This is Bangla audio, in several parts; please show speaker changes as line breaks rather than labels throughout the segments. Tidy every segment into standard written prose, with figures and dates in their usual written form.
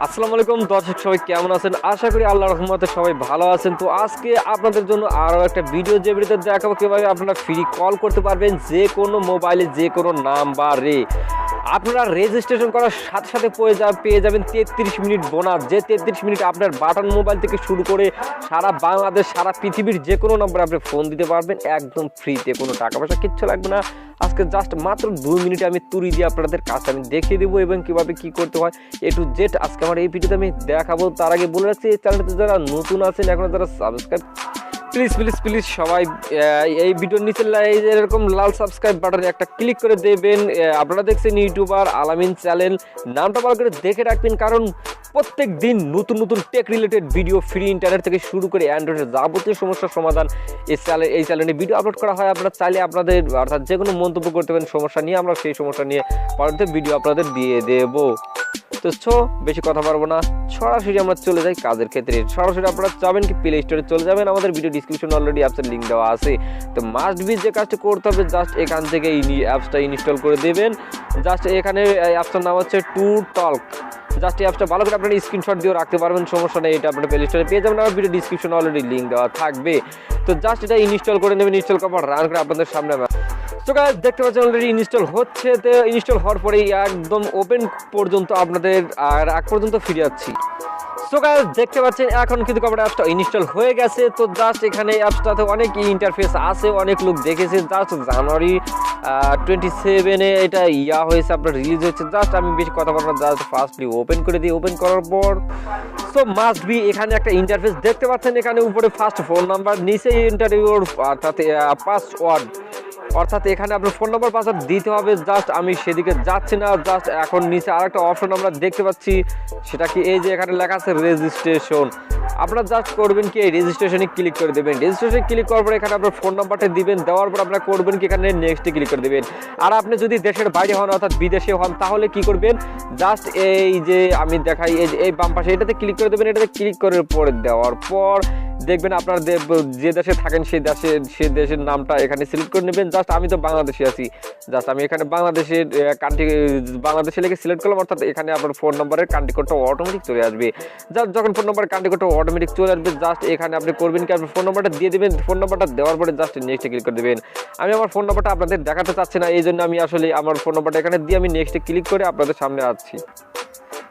আসসালামু আলাইকুম দর্শক, সবাই কেমন আছেন? আশা করি আল্লাহর রহমতে সবাই ভালো আছেন। তো আজকে আপনাদের জন্য আরও একটা ভিডিও, যে ভিডিওতে দেখাবো কীভাবে আপনারা ফ্রি কল করতে পারবেন যে কোনো মোবাইলে যে কোনো নাম্বারে। আপনারা রেজিস্ট্রেশন করার সাথে সাথে পেয়ে যাবেন 33 মিনিট বোনাস, যে 33 মিনিট আপনার বাটন মোবাইল থেকে শুরু করে সারা বাংলাদেশ, সারা পৃথিবীর যে কোনো নম্বরে আপনি ফোন দিতে পারবেন একদম ফ্রিতে, কোনো টাকা পয়সা কিচ্ছু লাগবে না। আজকে জাস্ট মাত্র 2 মিনিটে আমি তুড়ি দিয়ে আপনাদের কাজটা আমি দেখিয়ে দেবো এবং কীভাবে কী করতে হয় A to Z আজকে আমার এই ভিডিওতে আমি দেখাবো। তার আগে বলে রাখছি, এই চ্যানেলটিতে যারা নতুন আছেন, এখনও যারা সাবস্ক্রাইব, প্লিজ সবাই এই ভিডিওর নিচে এরকম লাল সাবস্ক্রাইব বাটনে একটা ক্লিক করে দেবেন। আপনারা দেখছেন ইউটিউবার আলামিন চ্যানেল, নামটা ভালো করে দেখে রাখবেন, কারণ প্রত্যেক দিন নতুন নতুন tech related video free internet থেকে শুরু করে অ্যান্ড্রয়েডের যাবতীয় সমস্যার সমাধান এই চ্যানেলে ভিডিও আপলোড করা হয়। আপনারা চাইলে আপনাদের অর্থাৎ যে কোনো মন্তব্য করতে পারেন সমস্যা নিয়ে, আমরা সেই সমস্যা নিয়ে পরবর্তী ভিডিও আপনাদের দিয়ে দেবো। তো বেশি কথা পারবো না, সরাসরি আমরা চলে যাই কাজের ক্ষেত্রে। সরাসরি আপনারা যাবেন কি প্লে স্টোরে চলে যাবেন, আমাদের ভিডিও ডিসক্রিপশনে অলরেডি অ্যাপসের লিঙ্ক দেওয়া আছে। তো মাস্ট বি যে কাজটা করতে হবে, জাস্ট এখান থেকে অ্যাপসটা ইনস্টল করে দেবেন। জাস্ট এখানে অ্যাপসটার নাম হচ্ছে টু টক। জাস্ট এই অ্যাপসটা ভালো করে আপনারা স্ক্রিনশট দিয়েও রাখতে পারবেন, সমস্যা নেই। এটা আপনার প্লে স্টোরে পেয়ে যাবেন, আমার ভিডিও ডিসক্রিপশনে অলরেডি লিঙ্ক দেওয়া থাকবে। তো জাস্ট এটা ইনস্টল করে নেবেন, ইনস্টল করার পর রান করে আপনাদের সামনে। তো গাইস দেখতে পাচ্ছেন অলরেডি ইনস্টল হচ্ছে। তো ইনস্টল হওয়ার পরেই একদম ওপেন পর্যন্ত আপনাদের আর আগ পর্যন্ত ফিরে যাচ্ছি। সো গাইস দেখতে পাচ্ছেন এখন কিন্তু আমার অ্যাপসটা ইনস্টল হয়ে গেছে। তো জাস্ট এখানে অ্যাপসটাতে অনেক ইন্টারফেস আছে, অনেক লোক দেখেছে। জাস্ট জানুয়ারি 27-এ এটা হয়েছে, আপনার রিলিজ হয়েছে। জাস্ট আমি বেশি কথা বলবো না, জাস্ট ফার্স্টলি ওপেন করে দিই। ওপেন করার পর সো মাস্ট বি এখানে একটা ইন্টারফেস দেখতে পাচ্ছেন। এখানে উপরে ফার্স্ট ফোন নাম্বার, নিচে ইন্টারভিউর অর্থাৎ পাসওয়ার্ড, অর্থাৎ এখানে আপনার ফোন নাম্বার পাসওয়ার্ড দিতে হবে। জাস্ট আমি সেদিকে যাচ্ছি না। জাস্ট এখন নিচে আরেকটা অপশন আমরা দেখতে পাচ্ছি, সেটা কি এই যে এখানে লেখা আছে রেজিস্ট্রেশন। আপনারা জাস্ট করবেন কি এই রেজিস্ট্রেশনে ক্লিক করে দেবেন। রেজিস্ট্রেশনে ক্লিক করার পর এখানে আপনার ফোন নাম্বারটা দিবেন, দেওয়ার পর আপনারা করবেন কি এখানে নেক্সটে ক্লিক করে দেবেন। আর আপনি যদি দেশের বাইরে হন অর্থাৎ বিদেশে হন, তাহলে কি করবেন, জাস্ট এই যে আমি দেখাই এই বাম পাশে এটাতে ক্লিক করে দেবেন। এটাতে ক্লিক করে পরে দেওয়ার পর দেখবেন আপনার যে দেশে থাকেন সেই দেশের নামটা এখানে সিলেক্ট করে নেবেন। জাস্ট আমি তো বাংলাদেশে আছি, জাস্ট আমি এখানে বাংলাদেশের কান্ট্রি বাংলাদেশে লিখে সিলেক্ট করলাম। অর্থাৎ এখানে আপনার ফোন নম্বরের কান্ট্রি কোডটা অটোমেটিক চলে আসবে। জাস্ট যখন ফোন নম্বরের কান্ট্রি কোডটা অটোমেটিক চলে আসবে, জাস্ট এখানে আপনি করবেন কি আপনার ফোন নাম্বারটা দিয়ে দেবেন। ফোন নাম্বারটা দেওয়ার পরে জাস্ট নেক্সটে ক্লিক করে দেবেন। আমি আমার ফোন নাম্বারটা আপনাদের দেখাতে চাচ্ছি না, এই জন্য আমি আসলে আমার ফোন নাম্বারটা এখানে দিয়ে আমি নেক্সটে ক্লিক করে আপনাদের সামনে আসছি।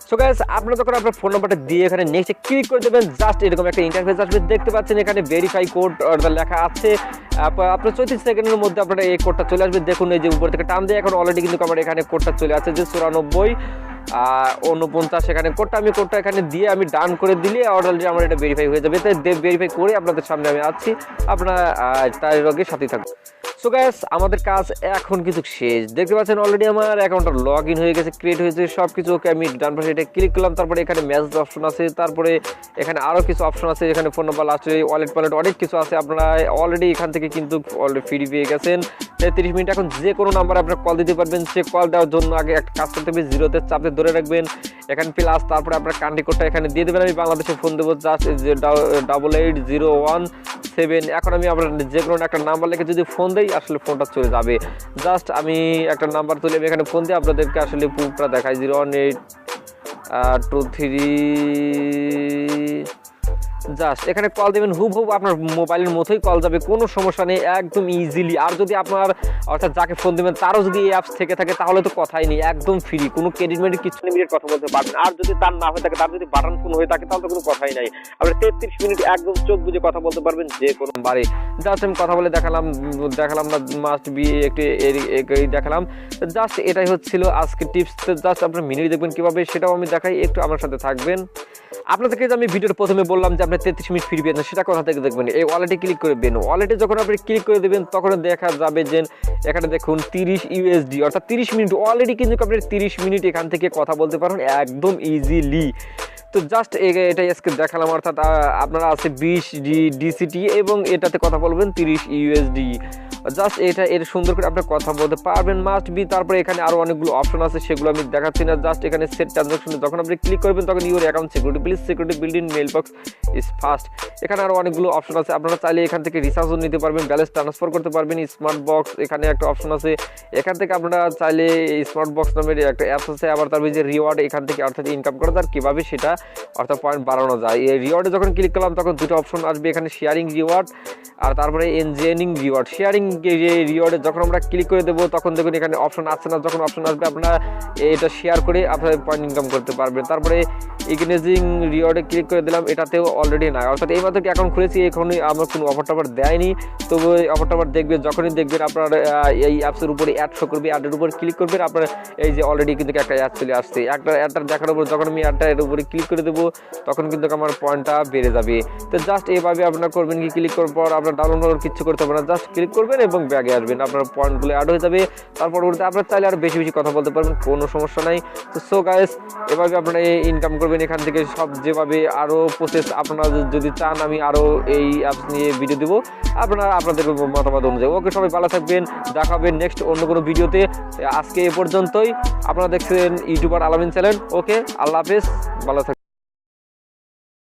সো গাইস আপনারা যখন আপনার ফোন নাম্বারটা দিয়ে এখানে নেক্সটে ক্লিক করে দেবেন, জাস্ট এরকম একটা ইন্টারফেস আসবে। দেখতে পাচ্ছেন এখানে ভেরিফাই কোড লেখা আছে। আপনার 34 সেকেন্ডের মধ্যে আপনার এই কোডটা চলে আসবে। দেখুন এই যে উপর থেকে টান দিয়ে এখন অলরেডি কিন্তু আমার এখানে কোডটা চলে আসছে, যে 94-49 এখানে আমি কোডটা এখানে দিয়ে আমি ডান করে দিলে অলরেডি আমার এটা ভেরিফাই হয়ে যাবে। তাই ভেরিফাই করে আপনাদের সামনে আমি আসছি, আপনারা তার লগে সাথে থাকুন। সো গাইস আমাদের কাজ এখন কিন্তু শেষ। দেখতে পাচ্ছেন অলরেডি আমার অ্যাকাউন্টটা লগ ইন হয়ে গেছে, ক্রিয়েট হয়েছে সব কিছু। ওকে আমি ডান পাশে এটা ক্লিক করলাম, তারপরে এখানে মেসেজ অপশন আছে, তারপরে এখানে আরও কিছু অপশন আছে। এখানে ফোন নাম্বার, লাস্টে ওয়ালেট অনেক কিছু আছে। আপনারা অলরেডি এখান থেকে কিন্তু অলরেডি ফ্রি পেয়ে গেছেন 30 মিনিট। এখন যে কোনো নাম্বারে আপনারা কল দিতে পারবেন। সে কল দেওয়ার জন্য আগে একটা কাজ করতে হবে, জিরোতে চাপতে ধরে রাখবেন, এখানে প্লাস, তারপরে আপনার কান্ট্রি কোডটা এখানে দিয়ে দেবেন। আমি বাংলাদেশে ফোন দেবো, জাস্ট 8801-7। এখন আমি আপনার যে কোনো একটা নাম্বার লিখে যদি ফোন দেই, আসলে ফোনটা চলে যাবে। জাস্ট আমি একটা নাম্বার তুলে আমি এখানে ফোন দিয়ে আপনাদেরকে আসলে প্রুফটা দেখাই। 01823। জাস্ট এখানে কল দেবেন, হুবহুব আপনার মোবাইলের মতোই কল যাবে, কোনো সমস্যা নেই, একদম ইজিলি। আর যদি আপনার অর্থাৎ যাকে ফোন দেবেন তারও যদি এই অ্যাপস থেকে থাকে, তাহলে তো কথাই নেই, একদম ফ্রি, কোনো ক্রেডিট মেডিট কিছু লিমিটেড কথা বলতে পারবেন। আর যদি তার না হয়ে থাকে, তার যদি বাটন ফোন হয়ে থাকে, তাহলে তো কোনো কথাই নাই। আপনি 33 মিনিট একদম চোখ বুঝে কথা বলতে পারবেন যে কোনো বারে। জাস্ট আমি কথা বলে দেখালাম না, মাস্ট বি একটু দেখালাম। জাস্ট এটাই হচ্ছিল আজকে টিপস। জাস্ট আপনার মিনিট দেখবেন কীভাবে, সেটাও আমি দেখাই, একটু আমার সাথে থাকবেন। আপনাদেরকে যে আমি ভিডিওর প্রথমে বললাম যে আপনি 33 মিনিট ফ্রি পেয়েছেন, সেটা কোথা থেকে দেখবেন, এই ওয়ালেটে ক্লিক করবেন। ওয়ালেটে যখন আপনি ক্লিক করে দেবেন, তখন দেখা যাবে যে এখানে দেখুন 30 ইউএসডি, অর্থাৎ 30 মিনিট অলরেডি কিন্তু আপনি 30 মিনিট এখান থেকে কথা বলতে পারেন একদম ইজিলি। তো জাস্ট এটাই আজকে দেখালাম। অর্থাৎ আপনারা আছে 20 ডিসিটি এবং এটাতে কথা বলবেন 30 ইউএসডি। জাস্ট এটা এর সুন্দর করে আপনার কথা বলতে পারবেন মাস্ট বি। তারপরে এখানে আরো অনেকগুলো অপশন আছে, সেগুলো আমি দেখাচ্ছি না। জাস্ট এখানে সেট ট্রানজাকশনে যখন আপনি ক্লিক করবেন তখন your account security please security build in mail box is fast. এখানে আরো অনেকগুলো অপশন আছে, আপনারা চাইলে এখান থেকে রিচার্জও নিতে পারবেন, ব্যালেন্স ট্রান্সফার করতে পারবেন। স্মার্ট বক্স এখানে একটা অপশন আছে, এখান থেকে আপনারা চাইলে স্মার্ট বক্স নামের একটা অ্যাপস আছে। আবার তারপরে যে রিওয়ার্ড এখান থেকে অর্থাৎ ইনকাম করা যায় কীভাবে সেটা অর্থাৎ পয়েন্ট বাড়ানো যায়। এই রিওয়ার্ডে যখন ক্লিক করলাম তখন দুটো অপশন আসবে, এখানে শেয়ারিং রিওয়ার্ড আর তারপরে এনজেনিং রিওয়ার্ড। শেয়ারিং যে রিওয়ার্ডে যখন আমরা ক্লিক করে দেবো তখন দেখুন এখানে অপশন আসছে না, যখন অপশন আসবে আপনারা এটা শেয়ার করে আপনারা পয়েন্ট ইনকাম করতে পারবেন। তারপরে ইগনেজিং রিওয়ার্ডে ক্লিক করে দিলাম, এটাতেও অলরেডি নাই, অর্থাৎ এই মাত্র অ্যাকাউন্ট খুলেছি, এখনই আমার কোনো অফার টফার দেয়নি। তবু অফার টফার দেখবেন, যখনই দেখবেন আপনার এই অ্যাপসের উপরে অ্যাড শো করবে, অ্যাডের উপরে ক্লিক করবেন, আপনার এই যে অলরেডি কিন্তু একটা অ্যাড চলে আসছে। একটা অ্যাডটা দেখার উপর যখন আমি অ্যাডটা এর উপরে ক্লিক করে দেবো তখন কিন্তু আমার পয়েন্টটা বেড়ে যাবে। তো জাস্ট এইভাবে আপনারা করবেন কি, ক্লিক করার পর আপনার ডাউনলোড কিছু করতে হবে না, জাস্ট ক্লিক করবেন এবং ব্যাগে আসবেন, আপনার পয়েন্টগুলো অ্যাড হয়ে যাবে। তার পরবর্তীতে আপনার চাইলে আরও বেশি বেশি কথা বলতে পারবেন, কোনো সমস্যা নাই। তো সো গাইস, এভাবে আপনারা ইনকাম করবেন এখান থেকে। সব যেভাবে আরও প্রসেস আপনারা যদি চান আমি আরও এই অ্যাপস নিয়ে ভিডিও দেবো, আপনারা আপনাদের মতামত অনুযায়ী। ওকে, সবাই ভালো থাকবেন, দেখাবেন নেক্সট অন্য কোনো ভিডিওতে। আজকে এ পর্যন্তই। আপনারা দেখছেন ইউটিউবার আলামিন চ্যানেল। ওকে, আল্লাহ হাফেজ, ভালো থাকবেন।